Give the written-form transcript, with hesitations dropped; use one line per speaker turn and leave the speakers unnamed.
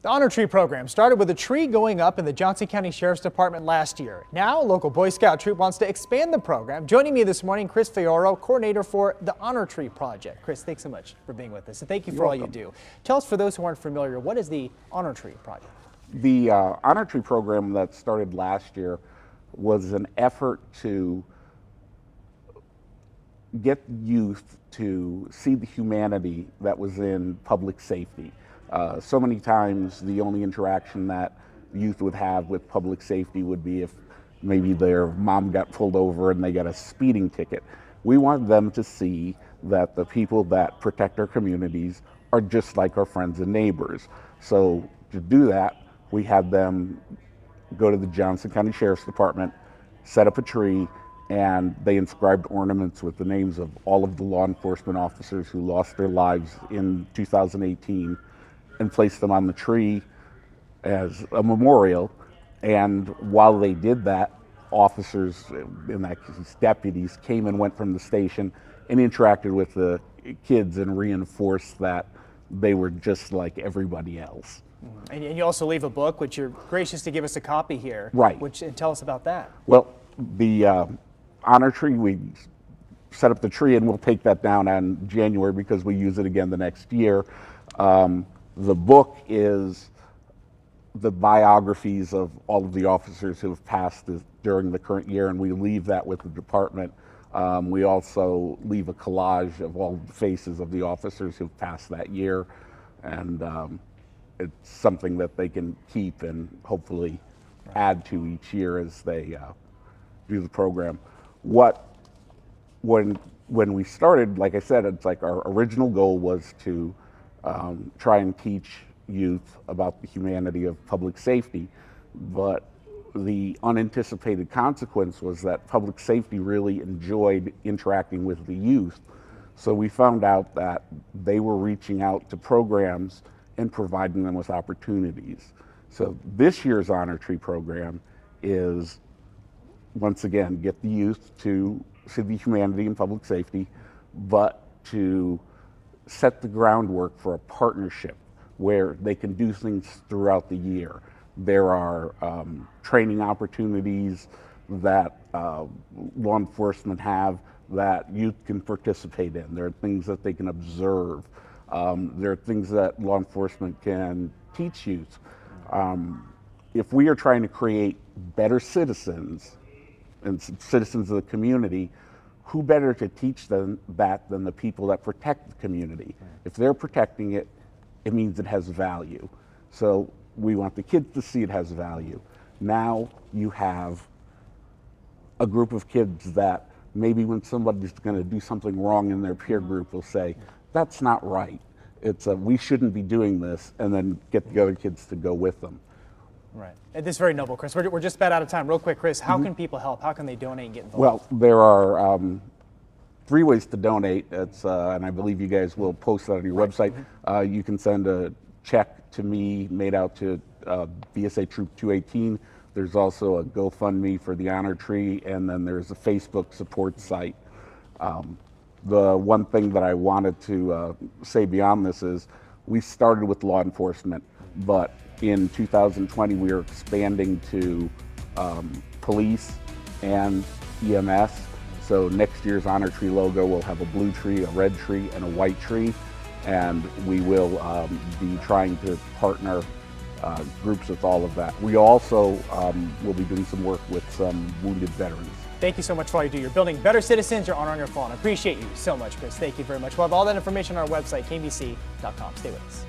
The Honor Tree program started with a tree going up in the Johnson County Sheriff's Department last year. Now, a local Boy Scout troop wants to expand the program. Joining me this morning, Chris Fioro, coordinator for the Honor Tree Project. Chris, thanks so much for being with us, and thank you for all you do. Tell us, for those who aren't familiar, what is the Honor Tree Project?
The Honor Tree program that started last year was an effort to get youth to see the humanity that was in public safety. So many times the only interaction that youth would have with public safety would be if maybe their mom got pulled over and they got a speeding ticket. We want them to see that the people that protect our communities are just like our friends and neighbors. So to do that, we had them go to the Johnson County Sheriff's Department, set up a tree, and they inscribed ornaments with the names of all of the law enforcement officers who lost their lives in 2018 and placed them on the tree as a memorial. And while they did that, officers, in that case deputies, came and went from the station and interacted with the kids and reinforced that they were just like everybody else.
And you also leave a book, which you're gracious to give us a copy here.
Right.
And tell us about that.
Well, the Honor Tree, we set up the tree, and we'll take that down in January because we use it again the next year. The book is the biographies of all of the officers who have passed during the current year, and we leave that with the department. We also leave a collage of all the faces of the officers who've passed that year, and it's something that they can keep and hopefully add to each year as they do the program. When we started, like I said, it's like our original goal was to try and teach youth about the humanity of public safety, but the unanticipated consequence was that public safety really enjoyed interacting with the youth. So we found out that they were reaching out to programs and providing them with opportunities. So this year's Honor Tree program is, once again, get the youth to see the humanity in public safety, but to set the groundwork for a partnership where they can do things throughout the year. There are training opportunities that law enforcement have that youth can participate in. There are things that they can observe. There are things that law enforcement can teach youth. If we are trying to create better citizens and citizens of the community, who better to teach them that than the people that protect the community? If they're protecting it, it means it has value. So we want the kids to see it has value. Now you have a group of kids that maybe when somebody's going to do something wrong in their peer group will say, that's not right. We shouldn't be doing this, and then get the other kids to go with them.
Right. And this is very noble, Chris. We're just about out of time. Real quick, Chris, how can people help? How can they donate and get involved?
Well, there are 3 ways to donate. And I believe you guys will post that on your website. You can send a check to me made out to BSA Troop 218. There's also a GoFundMe for the Honor Tree, and then there's a Facebook support site. The one thing that I wanted to say beyond this is we started with law enforcement, but in 2020 we are expanding to police and EMS. So next year's Honor Tree logo will have a blue tree, a red tree, and a white tree, and we will be trying to partner groups with all of that. We also will be doing some work with some wounded veterans.
Thank you so much for all you do. You're building better citizens. You're honoring your fallen. I appreciate you so much, Chris. Thank you very much. We'll have all that information on our website, kbc.com. Stay with us.